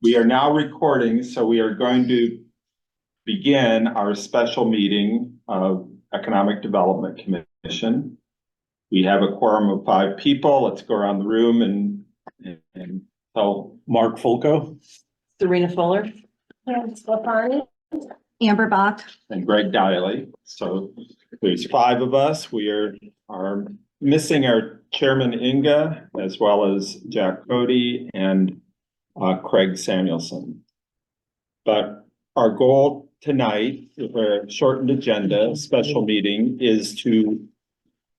We are now recording, so we are going to begin our special meeting of Economic Development Commission. We have a quorum of 5 people. Let's go around the room and tell Mark Fulco. Serena Fuller. Amber Bach. And Greg Diley. So there's 5 of us. We are missing our chairman Inga, as well as Jack Cody and Craig Samuelson. But our goal tonight, with a shortened agenda, special meeting, is to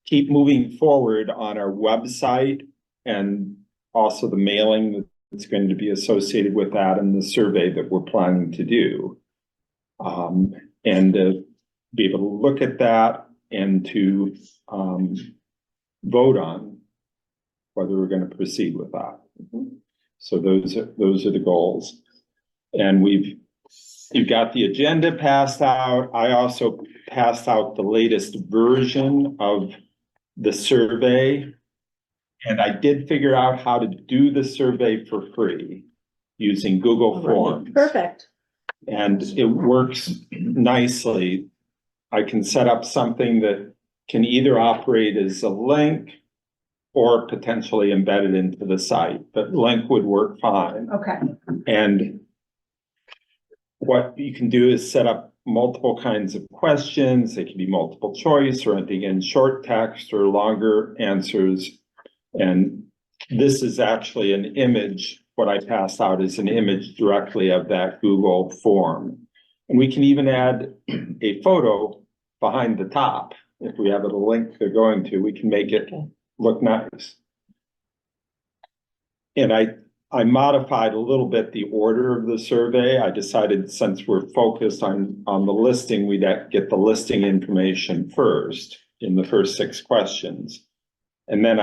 keep moving forward on our website and also the mailing that's going to be associated with that and the survey that we're planning to do. And to be able to look at that and to vote on whether we're going to proceed with that. So those are the goals. And you've got the agenda passed out. I also passed out the latest version of the survey. And I did figure out how to do the survey for free using Google Forms. Perfect. And it works nicely. I can set up something that can either operate as a link or potentially embedded into the site, but link would work fine. Okay. And what you can do is set up multiple kinds of questions. They can be multiple choice or anything in short text or longer answers. And this is actually an image. What I passed out is an image directly of that Google form. And we can even add a photo behind the top. If we have a link they're going to, we can make it look nice. And I modified a little bit the order of the survey. I decided, since we're focused on the listing, we'd get the listing information first in the first 6 questions. And then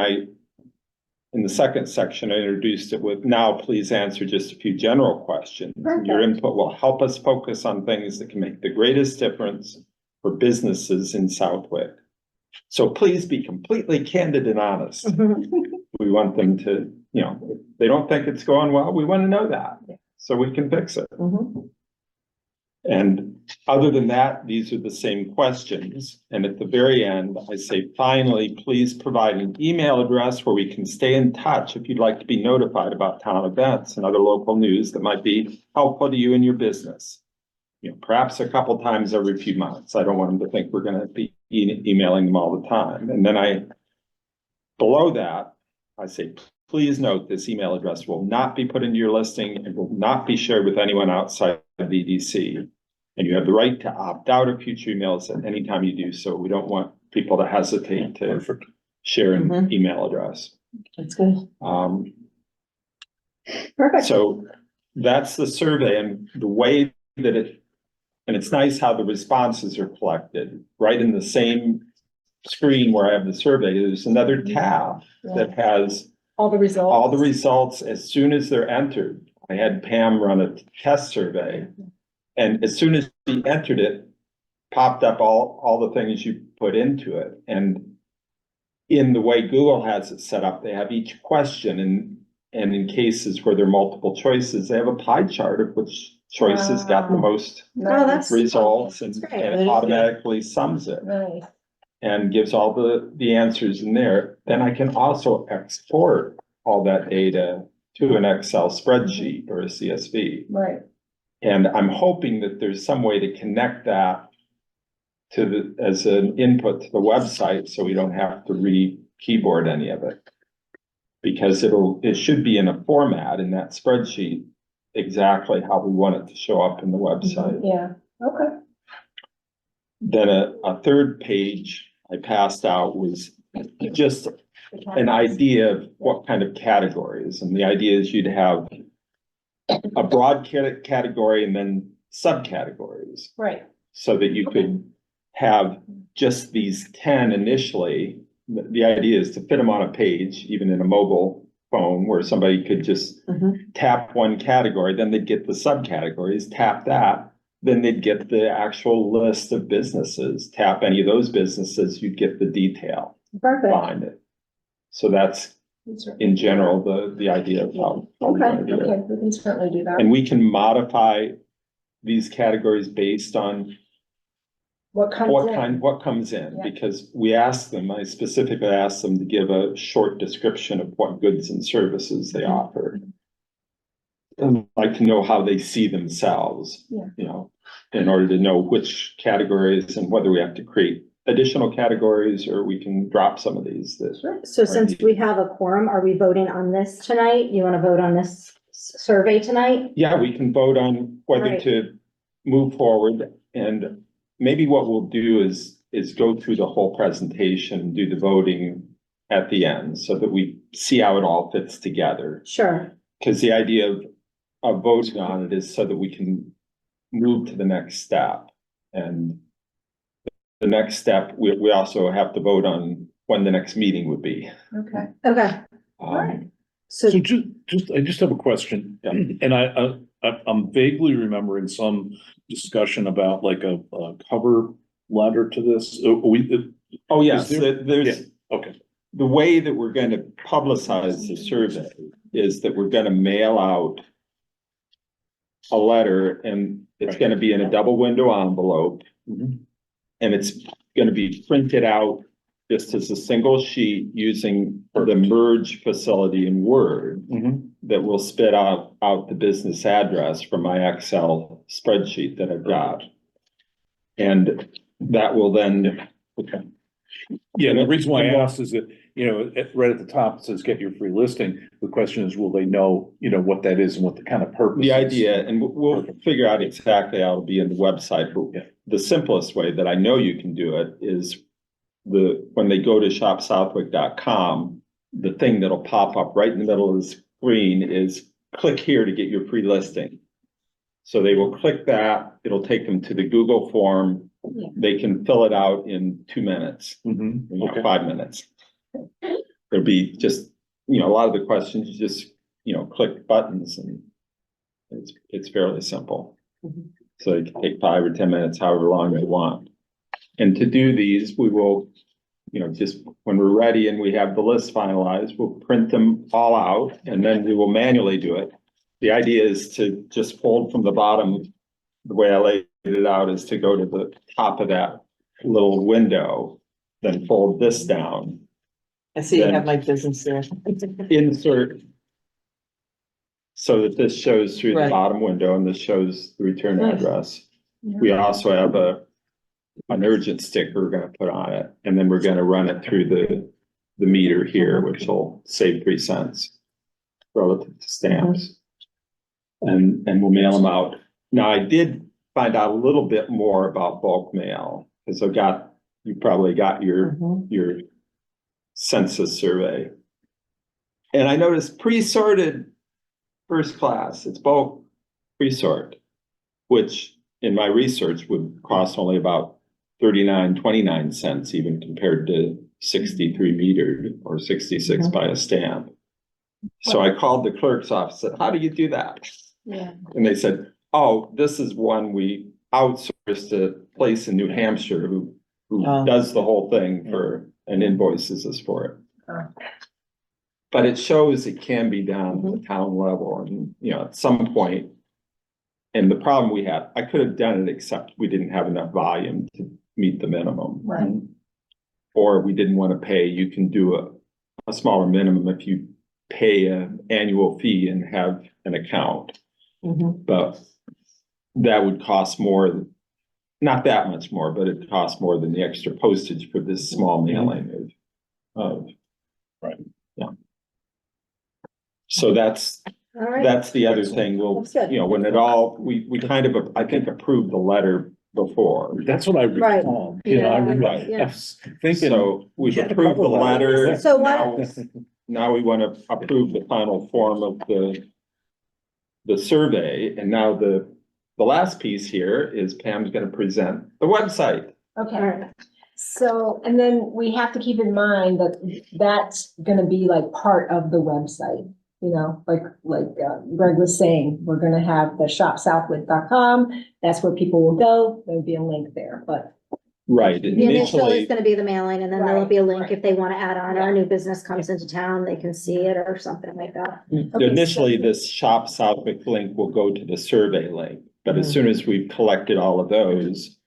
in the second section, I introduced it with, now please answer just a few general questions. Perfect. Your input will help us focus on things that can make the greatest difference for businesses in Southwick. So please be completely candid and honest. We want them to, if they don't think it's going well, we want to know that so we can fix it. And other than that, these are the same questions. And at the very end, I say, finally, please provide an email address where we can stay in touch if you'd like to be notified about town events and other local news that might be helpful to you and your business. Perhaps a couple times every few months. I don't want them to think we're going to be emailing them all the time. And then below that, I say, please note this email address will not be put into your listing and will not be shared with anyone outside of EDC. And you have the right to opt out of future emails at any time you do so. We don't want people to hesitate to share an email address. That's good. Perfect. So that's the survey, and the way that and it's nice how the responses are collected right in the same screen where I have the survey. There's another tab that has all the results. As soon as they're entered. I had Pam run a test survey, and as soon as she entered it, popped up all the things you put into it. And in the way Google has it set up, they have each question, and in cases where there are multiple choices, they have a pie chart of which choices got the most results, and it automatically sums it. Nice. And gives all the answers in there. Then I can also export all that data to an Excel spreadsheet or a CSV. Right. And I'm hoping that there's some way to connect that as an input to the website, so we don't have to re-keyboard any of it. Because it should be in a format in that spreadsheet exactly how we want it to show up in the website. Yeah. Okay. Then a third page I passed out was just an idea of what kind of categories. And the idea is you'd have a broad category and then subcategories. Right. So that you could have just these 10 initially. The idea is to fit them on a page, even in a mobile phone, where somebody could just tap one category, then they'd get the subcategories, tap that, then they'd get the actual list of businesses. Tap any of those businesses, you'd get the detail behind it. So that's in general, the idea of how. we Okay, wanna do it. okay, we can certainly do that. And we can modify these categories based on What comes in? what comes in, Yeah. because we asked them, I specifically asked them to give a short description of what goods and services they offer. I'd like to know how they see themselves. Yeah. You know, in order to know which categories and whether we have to create additional categories or we can drop some of these that. Sure. So since we have a quorum, are we voting on this tonight? You want to vote on this survey tonight? Yeah, we can vote on whether Right. to move forward, and maybe what we'll do is go through the whole presentation, do the voting at the end, so that we see how it all fits together. Sure. Because the idea of voting on it is so that we can move to the next step. And the next step, we also have to vote on when the next meeting would be. Okay. Okay. Um, So So I just have a question, Yeah. and I'm vaguely remembering some discussion about like a cover letter to this. oh, yes, Is there- there's, Okay, the way that we're going to publicize the survey is that we're gonna mail out a letter, and it's Right. gonna be in a double window envelope, Mhm. and it's gonna be printed out just as a single sheet using the merge facility in Word Mhm. that will spit out the business address from my Excel spreadsheet that I've got. And that will then, Okay. Yeah, the reason why I asked is that, right at the top, it says get your free listing. The question is, will they know, what that is and what the kind of purpose is? the idea, and we'll figure out exactly how it'll be in the website, Yeah. but the simplest way that I know you can do it is when they go to shopsouthwick.com, the thing that'll pop up right in the middle of the screen is click here to get your free listing. So they will click that, it'll take them to the Google form. Yeah. They can fill it out in 2 minutes, Mhm. Okay. 5 minutes. There'll be just, a lot of the questions, you just, click buttons and it's fairly simple. Mhm. So it can take 5 or 10 minutes, however long they want. And to do these, we will, just when we're ready and we have the list finalized, we'll print them all out and then we will manually do it. The idea is to just fold from the bottom. The way I laid it out is to go to the top of that little window, then fold this down, I see you have my business there. insert. So that this shows through the Right. bottom window and this shows the return Nice. address. We also have an urgent sticker we're gonna put on it, and then we're gonna run it through the meter here, which will save 3 cents relative to stamps. And we'll mail them out. Now, I did find out a little bit more about bulk mail, because you probably got Mhm. your census survey. And I noticed pre-sorted first class, it's bulk pre-sort, which in my research would cost only about 39.29 cents, even compared to 63 metered or 66 by a stamp. So I called the clerk's office, said, how do you do that? Yeah. And they said, oh, this is one we outsourced to a place in New Hampshire who Oh. does the whole thing and invoices us for it. Oh. But it shows it can be done at the town level and, at some point. And the problem we had, I could have done it, except we didn't have enough volume to meet the minimum. Right. Or we didn't want to pay, you can do a smaller minimum if you pay an annual fee and have an account. Mhm. But that would cost more, not that much more, but it costs more than the extra postage for this small mailing of. Right. Yeah. So that's all right. the other thing. We'll, That's good. when it all, we kind of, I think, approved the letter before. That's what I Right. recall. I Yeah, remember, right. I was thinking. So we've Yeah, a approved the couple letters. letter. So what- Now we want to approve the final form of the survey, and now the last piece here is Pam's gonna present the website. All Okay, right. so, and then we have to keep in mind that that's gonna be like part of the website. Like Greg was saying, we're gonna have the shopsouthwick.com. That's where people will go. There'll be a link there, but Right, The initial is initially, gonna be the mailing, and then there'll Right, be a link right. if they wanna add on, or a new business comes into town, they can see it or something like that. Okay, initially, so- this Shop Southwick link will go to the survey link. But as Mhm. soon as we've collected all of those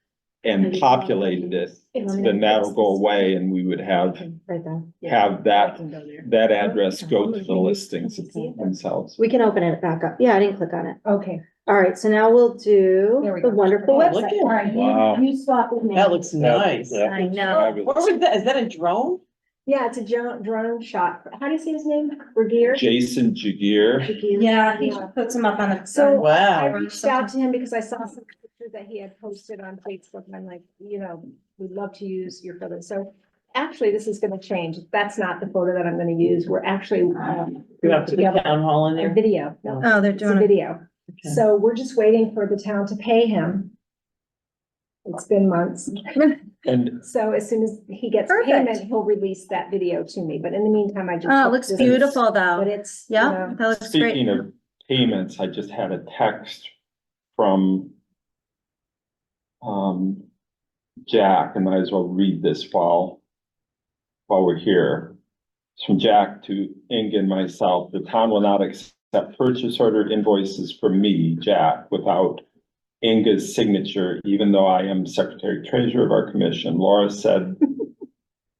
and populated it, then that'll go away and we would have Right there. have I that, can go there. that address go to the listings themselves. We can open it back up. Yeah, I didn't click on it. Okay. All right, so now we'll do There we the go. wonderful Oh, look website. at- All right, Wow. you swap with me. That looks nice. That I looks know. fabulous. What was that? Is that a drone? Yeah, it's a drone shot. How do you say his name? Brigadier? Jason Jagier, Yeah, he puts them up on the. So I Wow. reached out to him because I saw some pictures that he had posted on Facebook and I'm like, we'd love to use your photo. So actually, this is gonna change. That's not the photo that I'm gonna use. We're actually, You have to put together town hall in a there? video. No, Oh, they're it's a doing it. video. Okay. So we're just waiting for the town to pay him. It's been months. and So as soon as he gets Perfect. payment, he'll release that video to me. But in the meantime, I just. Oh, it looks this is- beautiful But though. it's. you Yeah, know, that looks great. speaking of payments, I just had a text from Jack, and might as well read this while we're here. It's from Jack to Inga and myself. The town will not accept purchase order invoices from me, Jack, without Inga's signature, even though I am secretary treasurer of our commission. Laura said,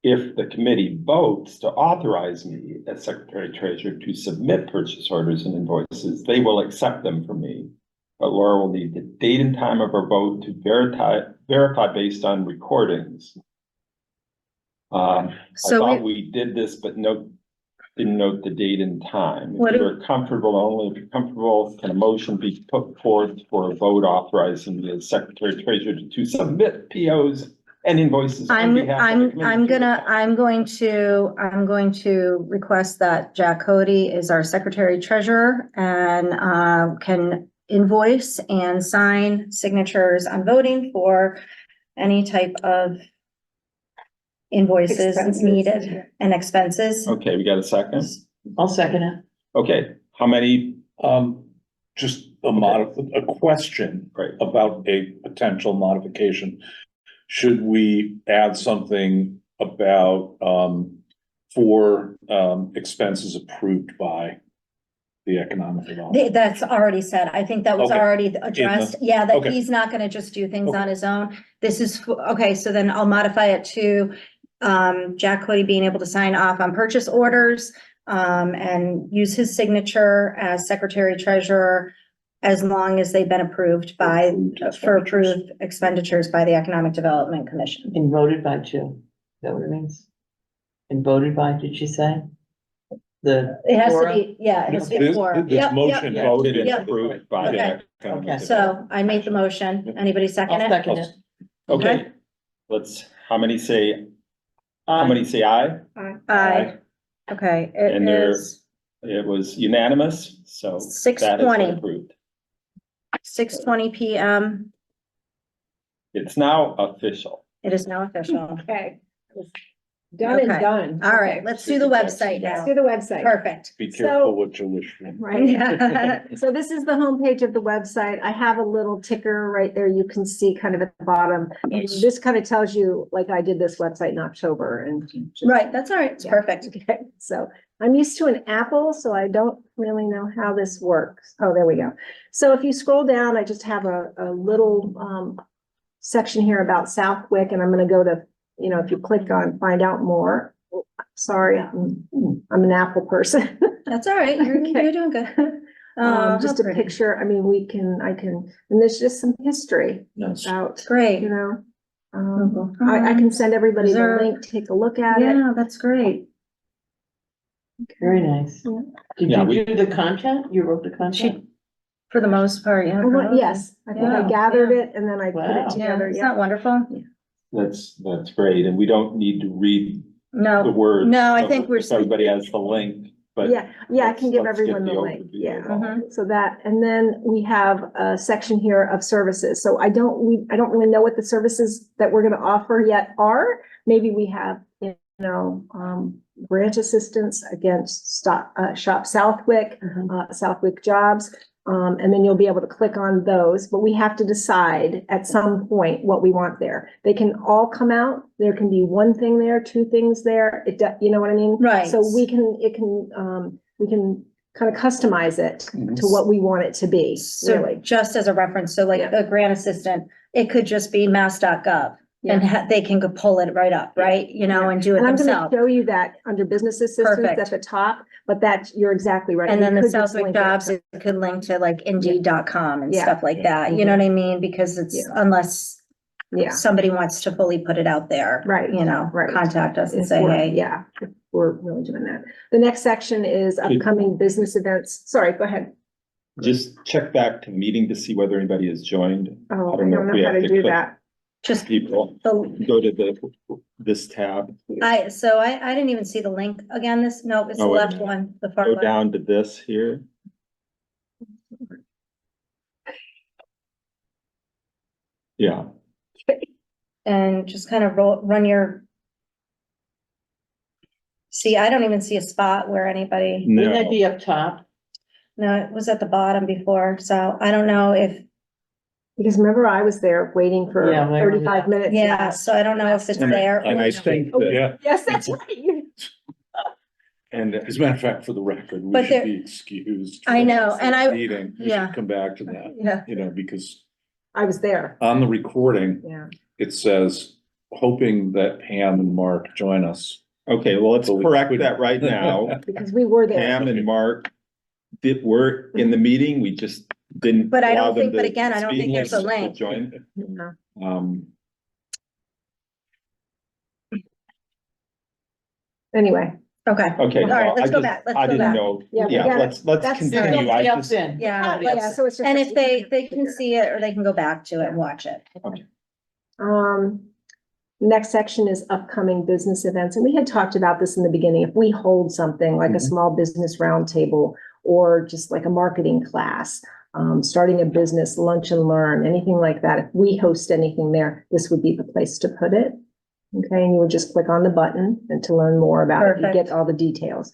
if the committee votes to authorize me as secretary treasurer to submit purchase orders and invoices, they will accept them from me. But Laura will need the date and time of our vote to verify based on recordings. I So thought we did this, but didn't note the date and time. What If do- you're comfortable, only if you're comfortable, can a motion be put forth for a vote authorizing the secretary treasurer to submit POs and invoices on behalf of the committee? I'm going to request that Jack Cody is our secretary treasurer and, can invoice and sign signatures on voting for any type of invoices Expenses. needed and expenses. Okay, we got a second? I'll second it. Okay, how many? Just a question Right. about a potential modification. Should we add something about, for, expenses approved by the economic development? That's already said. I think that was Okay. already addressed. Yeah, that okay. he's not gonna just do things Okay. on his own. This is, okay, so then I'll modify it to Jack Cody being able to sign off on purchase orders and use his signature as secretary treasurer as long as they've been approved by, for approved expenditures by the Economic Development Commission. And voted by too. Is that what it means? And voted by, did she say? The. It has to Laura? be, yeah, it has to be This, four. this Yep, motion yep. Voted and Yep. approved by the Okay. economic Okay. So I made the motion. Anybody second I'll it? second it. Okay, how many say aye? Aye. Okay, it And there- is It was unanimous, so. that has been 6:20. approved. 6:20 PM. It's now official. It is now official. Okay. Done and Okay. done. All right, Okay. let's do the website Let's now. do the website. Perfect. Be So- careful what you wish for. Right. So this is the homepage of the website. I have a little ticker right there. You can see kind of at the bottom. Nice. This kind of tells you, like, I did this website in October and. Right, that's all right. It's Yeah. perfect. Okay, so I'm used to an Apple, so I don't really know how this works. Oh, there we go. So if you scroll down, I just have a little section here about Southwick, and I'm gonna go to, if you click on find out more. Sorry, I'm an Apple person. That's all right. You're Okay. doing good. Oh, Just how a pretty. picture, I mean, I can, and there's just some history Nice. about, Great. I can send everybody the Reserve. link, take a look at it. Yeah, that's great. Very nice. Yeah. Did Yeah, you do the content? You wrote the content? For the most part, yeah. Yes, I think I Yeah, gathered yeah. it and then I put Wow. it Yeah, together. it's Yeah. not wonderful. That's great, and we don't need to read the No, words. No, I so think we're- if everybody has the link, but. Yeah, I can give let's get everyone the link, overview yeah. of all. Mhm. So that, and then we have a section here of services. So I don't really know what the services that we're gonna offer yet are. Maybe we have, branch assistance against Shop Southwick, Mhm. Southwick Jobs. And then you'll be able to click on those, but we have to decide at some point what we want there. They can all come out. There can be one thing there, two things there. You know what I mean? Right. So we can kind of customize it to what we want it to be, So really. just as a reference, so like Yeah. a grant assistant, it could just be mass.gov and they can go pull it right up, right? You know, and do it And I'm gonna themselves. show you that under business assistance Perfect. at the top, but you're exactly right. And We then the could just Southwick link it. jobs, it could link to like Indeed.com and Yeah. stuff like that. You know what I mean? Because it's Yeah. unless Yeah, somebody wants to fully put it out there. Right, You know, right. contact us and if say, we're- hey. yeah, if we're really doing that. The next section is upcoming business events. Sorry, go ahead. Just check back to meeting to see whether anybody has joined. Oh, I don't know don't if we know how have to to do click. that. Just People the, go to this tab, I didn't even see the link again. No, it's the Oh, wait a left minute. one, the far go left. down to this here. Yeah, And just kind of run your. See, I don't even see a spot where anybody, Wouldn't that no, be up top? no, it was at the bottom before, so I don't know if, Because remember, I was there waiting for Yeah, I remember 35 that. minutes. yeah, so I don't know if it's And- there. and I or- think Oh, that, Yeah, Yes, that's right. and as a matter of fact, for the record, we But should there- be excused. I know, and I- Meeting, we yeah. should come back to that, Yeah, you know, because I was there. on the recording, Yeah. it says, hoping that Pam and Mark join us. okay, well, let's But we correct couldn't. that right now. Because we were there. Pam and Mark were in the meeting, we just didn't. But I don't allow them think- but to again, I don't speak think there's a to link. Join. Yeah. Anyway, okay. Okay. All right, well, let's I go just- back, let's I go didn't back. know, Yeah, we yeah, gotta- let's that's- continue, I just, in. Yeah, yeah, so it's just. And if they can see it or they can go back to it and watch it. Next section is upcoming business events, and we had talked about this in the beginning. If we hold something like a Mhm. small business roundtable or just like a marketing class, starting a business lunch and learn, anything like that, if we host anything there, this would be the place to put it. Okay, and you would just click on the button and to learn more about it, you Perfect. get all the details.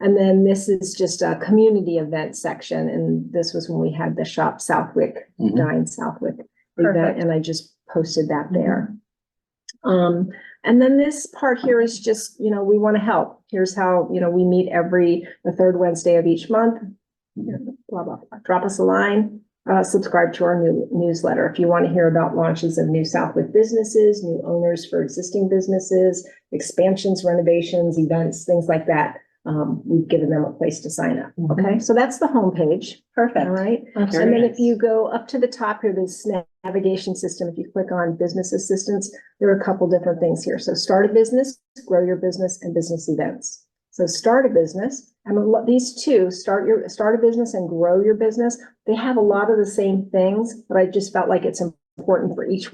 And then this is just a community event section, and this was when we had the Shop Southwick, Mhm. Dine Southwick Perfect. event, and I just posted that there. And then this part here is just, we want to help. Here's how, we meet the third Wednesday of each month. Blah, blah, blah. Drop us a line, subscribe to our new newsletter. If you want to hear about launches of new Southwick businesses, new owners for existing businesses, expansions, renovations, events, things like that. We've given them a place to sign up. Okay, so that's the homepage. Perfect. All right. That's And then great. if you go up to the top here, this navigation system, if you click on business assistance, there are a couple different things here. So start a business, grow your business, and business events. So start a business, and these two, start a business and grow your business. They have a lot of the same things, but I just felt like it's important for each,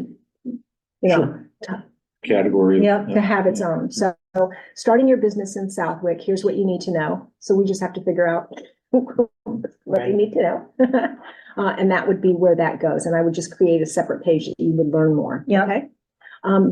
Category. Yeah. to have its own. So starting your business in Southwick, here's what you need to know. So we just have to figure out what you need to know. And that would be where that goes. And I would just create a separate page that you would learn more. Yeah. Okay.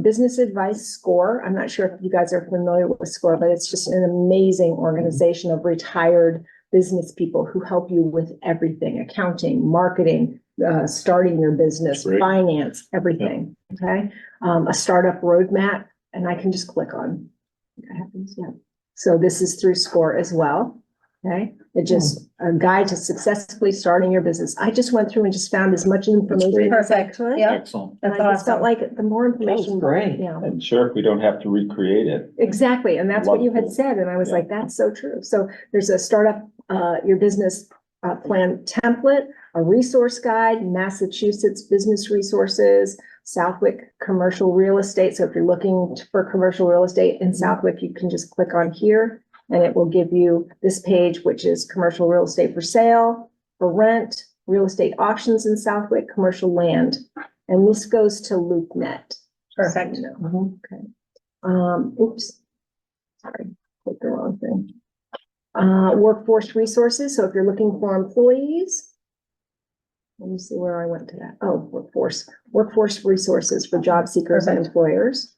Business advice SCORE. I'm not sure if you guys are familiar with SCORE, but it's just an amazing organization of retired business people who help you with everything, accounting, marketing, starting your business, That's great. finance, everything. Okay. A startup roadmap, and I can just click on. That happens, yeah. So this is through SCORE as well. Okay, it just a guide to successfully starting your business. I just went through and just found as much information great. as I Perfect. could. Yeah. Excellent. And That's I just felt awesome. like the more information. great. Yeah, and sure, if we don't have to recreate it. exactly. And that's what you had Wonderful. said. And I was Yeah. like, that's so true. So there's a startup, your business plan template, a resource guide, Massachusetts business resources, Southwick commercial real estate. So if you're looking for commercial real estate in Southwick, you can just click on here and it will give you this page, which is commercial real estate for sale, for rent, real estate auctions in Southwick, commercial land. And this goes to LoopNet. Perfect. So, okay. Oops. Sorry, clicked the wrong thing. Workforce resources. So if you're looking for employees, let me see where I went to that. Oh, workforce resources for job seekers and Perfect. employers.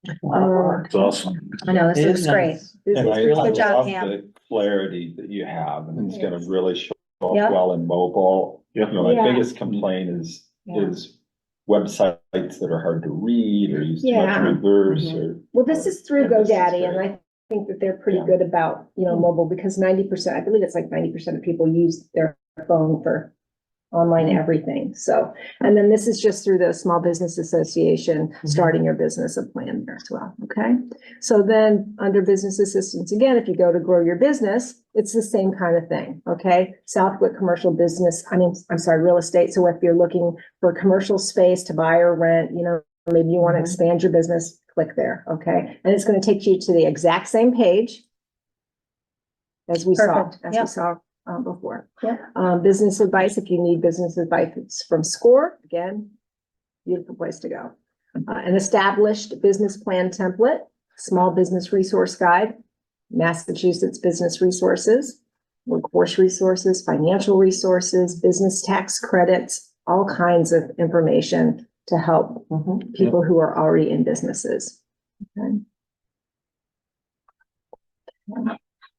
It's awesome. I know, this It looks is great. nice. This And is I really Good job, love Pam. the clarity that you have, and it's gonna Yes. really show up Yep. well in mobile. You know, my Yeah. biggest complaint is Yeah. websites that are hard to read or use too much Yeah. reverse Mhm. or. Well, this is through Yeah, this is GoDaddy, and great. I think that they're pretty Yeah. good about, mobile, because 90%, I believe it's like 90% of people use their phone for online everything, so. And then this is just through the Small Business Association, starting your business, a plan there as well, okay? So then, under business assistance, again, if you go to grow your business, it's the same kind of thing, okay? Southwick Commercial Business, I'm sorry, real estate, so if you're looking for commercial space to buy or rent, maybe you want to Mhm. expand your business, click there, okay? And it's going to take you to the exact same page as we saw, Perfect. as Yep. we saw before. Yep. Business advice, if you need business advice from SCORE, again, beautiful place to go. An established business plan template, small business resource guide, Massachusetts business resources, workforce resources, financial resources, business tax credits, all kinds of information to help Mhm. people who are already in businesses. Okay.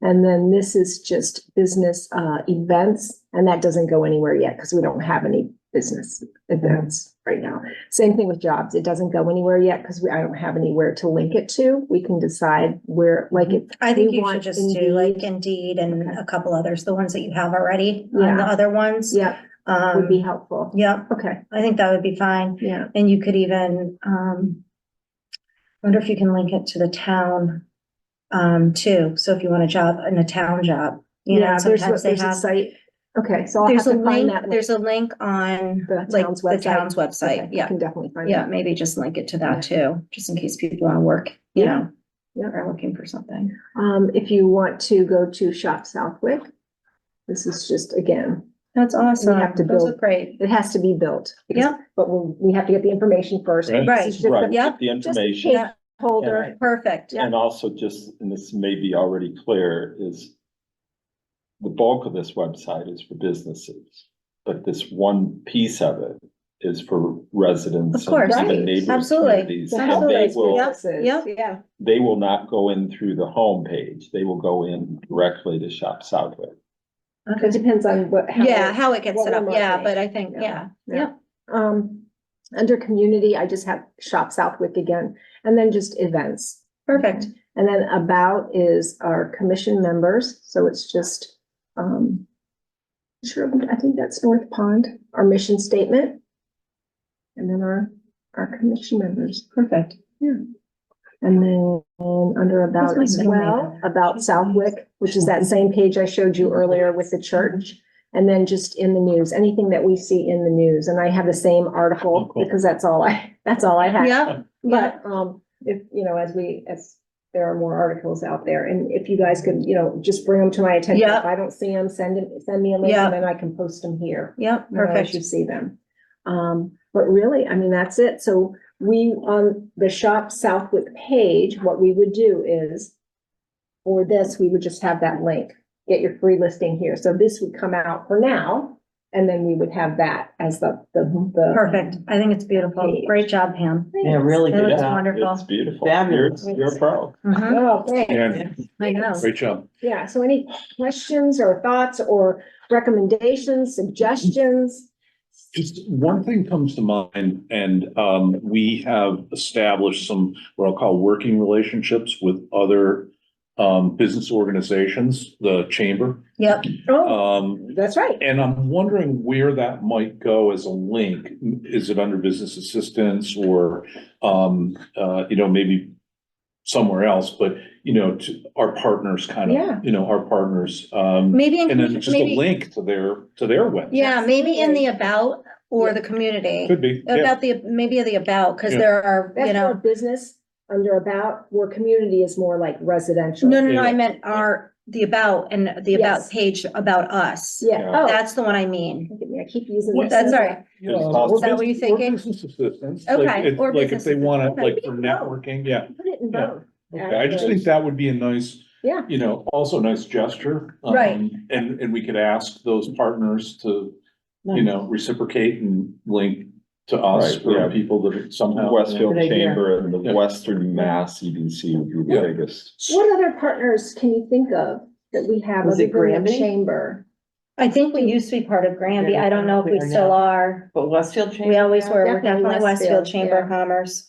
And then this is just business events, and that doesn't go anywhere yet because we don't have any business events right now. Same thing with jobs. It doesn't go anywhere yet because I don't have anywhere to link it to. We can decide where, like if I think we you should want just do like Indeed. Indeed and Okay. a couple others, the ones that you have already on Yeah. the other ones. Yeah, would be Um, helpful. yeah, Okay, I think that would be fine. yeah. And you could even, wonder if you can link it to the town, too. So if you want a job in a town job, Yeah, sometimes they there's a have. site. Okay, so I'll have There's a to find link, that. there's a link on The like town's the website. town's Okay, website. I Yeah. can definitely find Yeah, that. maybe just link it to Yeah. that too, just in case people want to work, Yeah. Yeah. are looking for something. If you want to go to Shop Southwick, this is just, again, That's awesome. have to Those build- look great. it has to be built. because- Yeah. But we have to get the information first. Right. This is just a- Right, Yeah. get the Just a information. page holder. Perfect. Yeah. And also just, and this may be already clear, is the bulk of this website is for businesses, but this one piece of it is for residents. Of course. and even Right. neighboring Absolutely. communities, To and help they those will, businesses. Yep. Yeah, they will not go in through the homepage. They will go in directly to Shop Southwick. it depends on Yeah, how it gets what set up. we're Yeah, marketing. but I think, Yeah. yeah. Under community, I just have Shop Southwick again, and then just events. Perfect. And then about is our commission members, so it's just, sure, I think that's North Pond, our mission statement. And then our commission members, Perfect. and then under about That's as my well, middle name. about Southwick, which is that same page I showed you earlier with the church. And then just in the news, anything that we see in the news, and I have the same Oh, article, cool. because that's all I have. Yeah, yeah. But, if, as there are more articles out there, and if you guys could, just bring them to my attention. Yeah. If I don't see them, send me a link, Yeah. and then I can post them here. Yep, As you perfect. see them. But really, that's it. So we, on the Shop Southwick page, what we would do is, for this, we would just have that link, get your free listing here. So this would come out for now, and then we would have that as the. Perfect. I think it's beautiful. Page. Great job, Pam. Yeah, really It good looks job. wonderful. It's beautiful. Fabulous. You're a pro. Mhm. Oh, thanks. Yeah, I know. great job. Yeah, so any questions or thoughts or recommendations, suggestions? Just one thing comes to mind, and we have established some, what I'll call working relationships with other business organizations, the chamber. Yep. Oh, that's right. And I'm wondering where that might go as a link. Is it under business assistance or maybe somewhere else, but to our partners kind Yeah. of, our partners, Maybe, and then just a maybe, link to their website. yeah, maybe in the Absolutely. about or Yeah. the community. Could be, yeah. About maybe the about, because Yeah. there are, That's more business under about, where community is more like residential. no, Yeah. I meant the about and the about Yes. page about us. Yeah, Yeah. oh, That's the one I mean. look at me, I keep using. What- this. That's all right. Yeah, Is or that what you're business- or thinking? Business assistance. Okay, Like, or like if business they wanna, assistance. like Okay. for networking, yeah. Put it in Yeah. both. Okay, I just think that would be a nice, Yeah. also a nice gesture. Right. And we could ask those partners to, reciprocate and link to us Right, we for have people that somehow. Westfield Good idea. Chamber and the Yeah. Western Mass EDC would be the Yeah. biggest. What other partners can you think of that we have Was other it than the Granby? chamber? I think we used to be part of Granby. I don't know if we We are still now. are. But Westfield Chamber? We always were. We're Definitely definitely Westfield Westfield, Chamber of yeah. Commerce.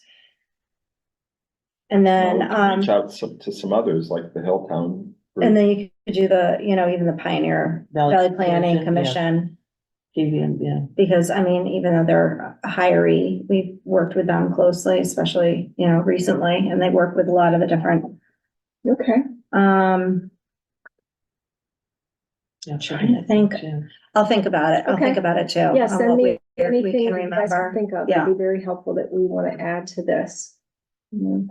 And then, Well, we can reach out to some others like the Hilltown. group. and then you could do the, even the Pioneer Valley Planning Commission. Yeah. Because I mean, even though they're a hiree, we've worked with them closely, especially, recently, and they work with a lot of the different, Okay, Trying to think. I'll think about it. I'll think Okay. about it too. yeah, on send what me we anything can you guys can remember. think of, Yeah. that'd be very helpful that we wanna add to this. And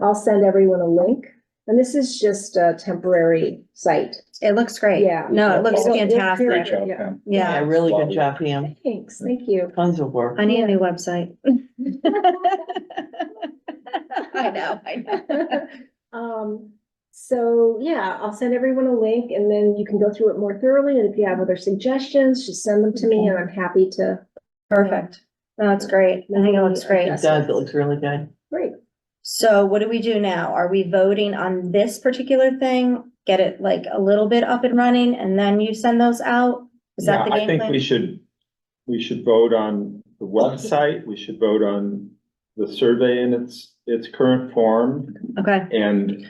I'll send everyone a link, and this is just a temporary site. It looks great. Yeah. No, it looks It'll- it'll fantastic. Great job, Yeah. Pam. Yeah, Yeah, really good job, Pam. Thanks, thank you. Tons of work. I need a new website. I know. So yeah, I'll send everyone a link and then you can go through it more thoroughly. And if you have other suggestions, just send them to me and I'm happy to. Perfect. No, it's great. I think it looks great. It does, it looks really good. Great. So what do we do now? Are we voting on this particular thing? Get it like a little bit up and running and then you send those out? Is that the Yeah, I game think plan? we should vote on the website, we should vote on the survey in its current form, Okay, and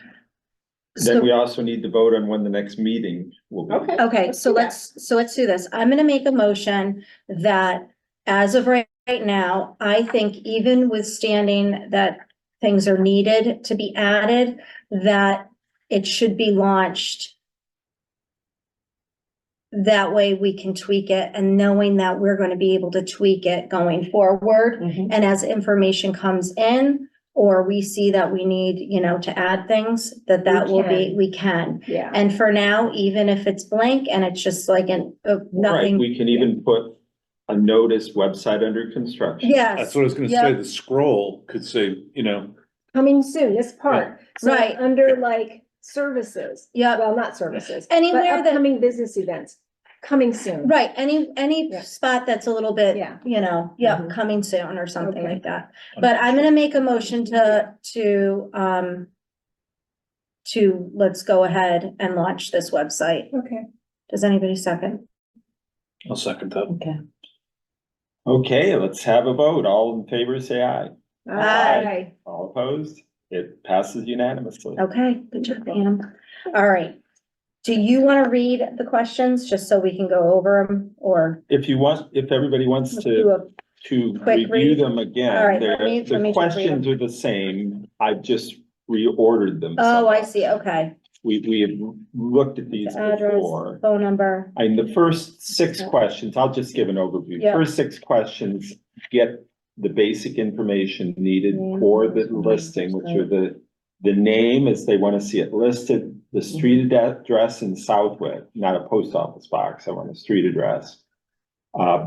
then we also need to vote on when the next meeting will be. okay, Let's so do that. let's do this. I'm gonna make a motion that as of right now, I think even withstanding that things are needed to be added, that it should be launched. That way we can tweak it and knowing that we're gonna be able to tweak it going forward. Mhm. And as information comes in, or we see that we need, to add things, that we can. Yeah. And for now, even if it's blank and it's just like Right, nothing, we can even put a notice website under construction. yes. That's what I was gonna Yep. say, the scroll could say, Coming soon, this part. So Right. under like services, Yep, well, not services. Anywhere but that- upcoming business events, coming soon. right, any Yeah. spot that's a little bit, Yeah. Mhm. coming soon or something Okay. like that. But I'm gonna make a motion to let's go ahead and launch this website. Okay. Does anybody second? I'll second that. Okay. Okay, let's have a vote. All in favor, say aye. Aye. All opposed? It passes unanimously. Okay, good job, Pam. All right. Do you want to read the questions just so we can go over them or If you want, if everybody wants do to, a, Quick review read. them All right, again, let me the just read questions are the same. I've just reordered them. oh, I somewhat. see, okay. We have looked at these Address, before. phone number. And the first six questions, I'll just give an overview. Yeah. First six questions get the basic information needed Name, for the listing, which are the name as they want to see it listed, the street address in Southwick, not a post office box, I want a street address.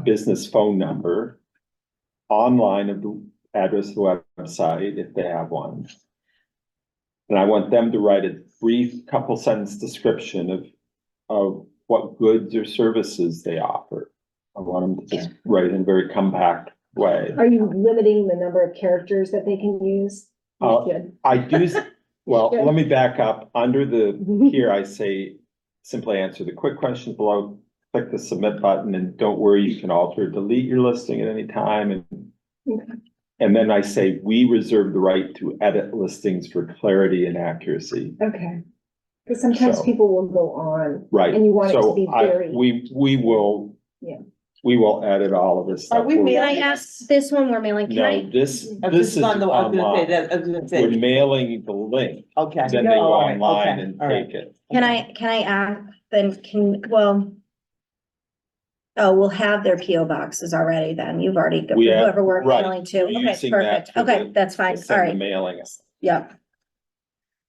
Business phone number, online of the address of the website, if they have one. And I want them to write a brief couple sentence description of what goods or services they offer. I want them to just write in a very compact way. Are you limiting the number of characters that they can use? Uh, Good. I do, well, Good. let me back up. Under the, here I say, simply answer the quick questions below, click the submit button, and don't worry, you can alter or delete your listing at any time. Okay. And then I say, we reserve the right to edit listings for clarity and accuracy. Okay. Because sometimes So- people will go on. Right. And you want it to So be I- very- we will. Yeah. We will edit all of this stuff. Are we Can We're- I ask this one we're mailing? Can No, I? this I was is just on the, I was gonna say online. that, I was gonna We're say, mailing the link, okay. then they go All right, online okay, and all right. take it. Can I ask, then we'll have their PO boxes already then. You've already, We have- whoever we're right. mailing to. We're Okay, using that perfect. for Okay, the- that's fine. to All send the right. mailing. Yep.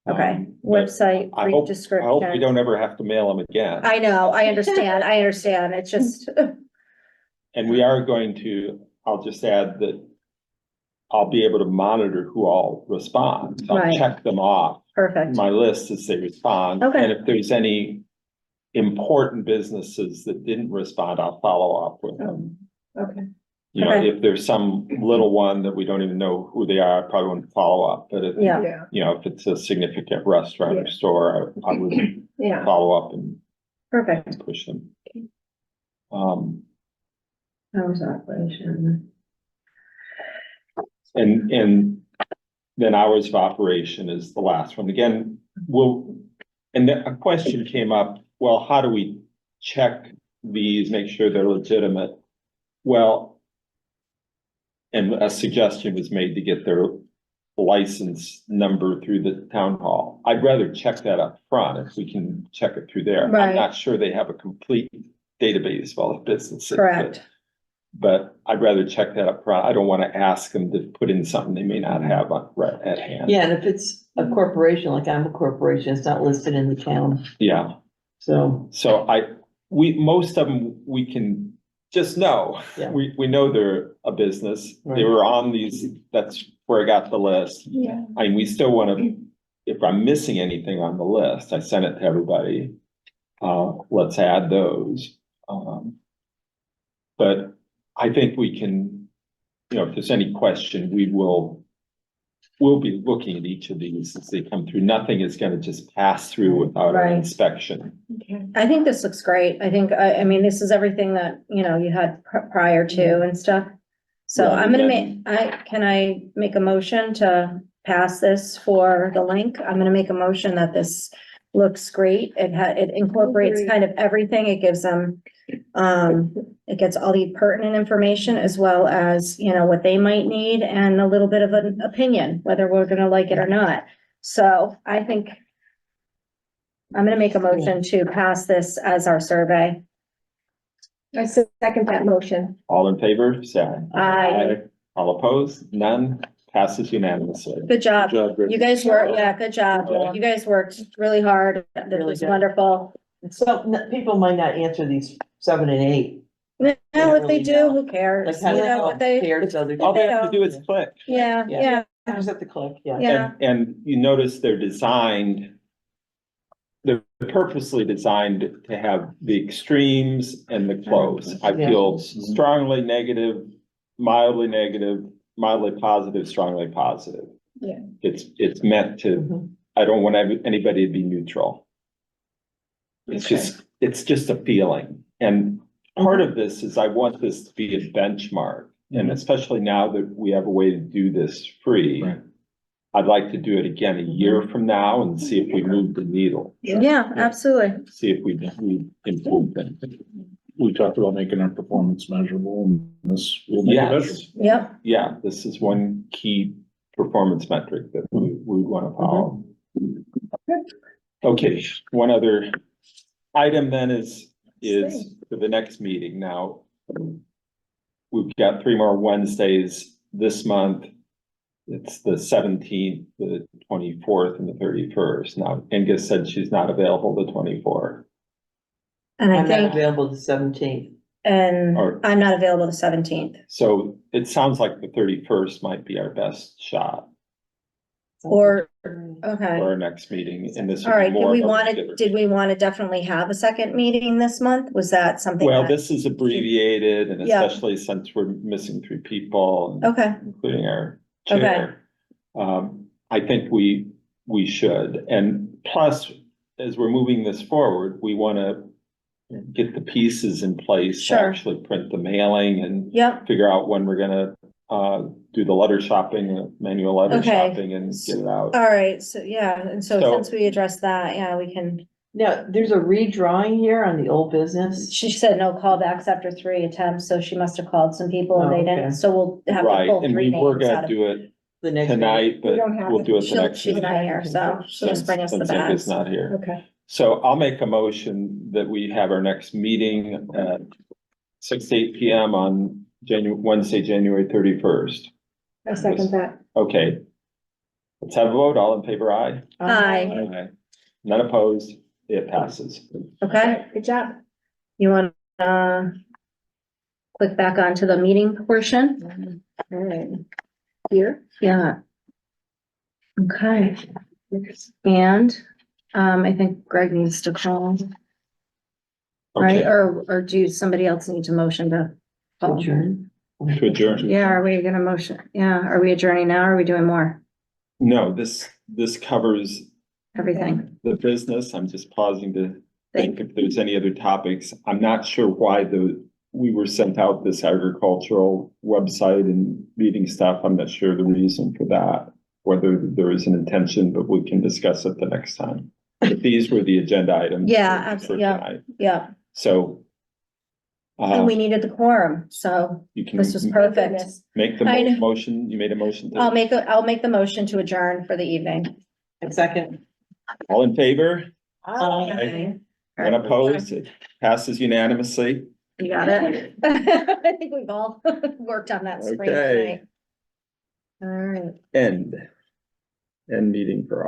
Okay, But website, I brief hope we description. don't ever have to mail them again. I know, I understand. It's just, And we are going to, I'll just add that I'll be able to monitor who all respond. So I'll Right. check them off perfect. my list as they respond. Okay. And if there's any important businesses that didn't respond, I'll follow up with them. Okay. You know, Okay. if there's some little one that we don't even know who they are, I probably wouldn't follow up, but if, Yeah. Yeah, you know, if it's a significant restaurant or Yeah. store, I would yeah. follow up and Perfect. push them. Hours of operation. And then hours of operation is the last one. Again, and then a question came up, well, how do we check these, make sure they're legitimate? Well, and a suggestion was made to get their license number through the town hall. I'd rather check that up front if we can check it through there. Right. I'm not sure they have a complete database of all the businesses. Correct. But I'd rather check that up front. I don't want to ask them to put in something they may not have right at hand. Yeah, and if it's a corporation, like I'm a corporation, it's not listed in the town, Yeah, so, so most of them, we can just know. Yeah. We know they're a business. They Right. were on these, that's where I got the list. Yeah. I mean, we still want to, if I'm missing anything on the list, I sent it to everybody. Let's add those. But I think we can, you know, if there's any question, we'll be looking at each of these as they come through. Nothing is gonna just pass through without Right. an inspection. Okay. I think this looks great. I think, I mean, this is everything that, you know, you had prior to and stuff. So Yeah, I'm gonna and can I make a motion to pass this for the link? I'm gonna make a motion that this looks great. It incorporates Agree. kind of everything. It gives them, it gets all the pertinent information as well as, you know, what they might need and a little bit of an opinion, whether we're gonna like it or not. So I think I'm gonna make a motion to pass this as our survey. I second that motion. All in favor, say aye. Aye. All opposed, none, passes unanimously. Good job. Good job, Rick. You guys worked, yeah, good job. Yeah. You guys worked really hard. This Really was good. wonderful. so people might not answer these 7 and 8. No, if they really do, know. who cares? Like You how do know, they what they, compare to other? All they have to do is click. yeah, Yeah. yeah, Just have to click, yeah. yeah, And you notice they're purposely designed to have the extremes and the close. I Yeah. feel strongly negative, mildly positive, strongly positive. Yeah. It's meant to, Mhm. I don't want anybody to be neutral. It's just a feeling. And part of this is I want this to be a benchmark. And especially now that we have a way to do this free. Right. I'd like to do it again a year from now and see if we move the needle, yeah, absolutely. see if we improve things. We talked about making our performance measurable and this will make it Yes, measurable. Yep, yeah, this is one key performance metric that we want to follow. Okay, one other item then is for the next meeting now. We've got 3 more Wednesdays this month. It's the 17th, the 24th, and the 31st. Now, Inga said she's not available the 24th. and I I'm not think, available the 17th. and Or- I'm not available the 17th. So it sounds like the 31st might be our best shot Or- for Okay, our next meeting, and this all would be right, more of a regular- did we want to definitely have a second meeting this month? Was that something? Well, that- this is abbreviated, and Yeah. especially since we're missing 3 people. and Okay, Including our Okay. chair. I think we should, and plus, as we're moving this forward, we wanna get the pieces in place to Sure. actually print the mailing and yep, figure out when we're gonna, do the letter shopping, manual letter Okay. shopping and get it out. all right, so, yeah, and so So- since we addressed that, yeah, we can, Now, there's a redrawing here on the old business. she said no callbacks after 3 attempts, so she must have called some people and Oh, they okay. didn't, so we'll have to Right, pull and 3 we were names out gonna of. do it The next meeting. tonight, but We don't have we'll to- do it the next. She's meeting. not here, so she'll just bring us the Since Inga's bags. not here. Okay. So I'll make a motion that we have our next meeting at 6 to 8 PM on Wednesday, January 31st. I second that. Okay. Let's have a vote. All in favor, aye? Aye. Aye. None opposed. It passes. Okay, Good job. you want, click back onto the meeting portion? All right. Here. Yeah. Okay, and, I think Greg needs to call, right, Okay. or do somebody else need to motion to call? Adjourn. to adjourn. Yeah, are we gonna motion? Yeah, are we adjourning now? Or are we doing more? No, this covers Everything? the business. I'm just pausing to Thank- think if there's any other topics. I'm not sure why we were sent out this agricultural website and meeting stuff. I'm not sure the reason for that, whether there is an intention, but we can discuss it the next time. But these were the agenda items. Yeah, for absolutely, yeah. tonight. Yeah, So. and we needed the quorum, so You can this was perfect. Goodness. make the I know. motion. You made a motion. I'll make the motion to adjourn for the evening. A second. All in favor? Aye. And opposed? It passes unanimously. You got it? I think we've all worked on that screen Okay. tonight. All right. End meeting for all.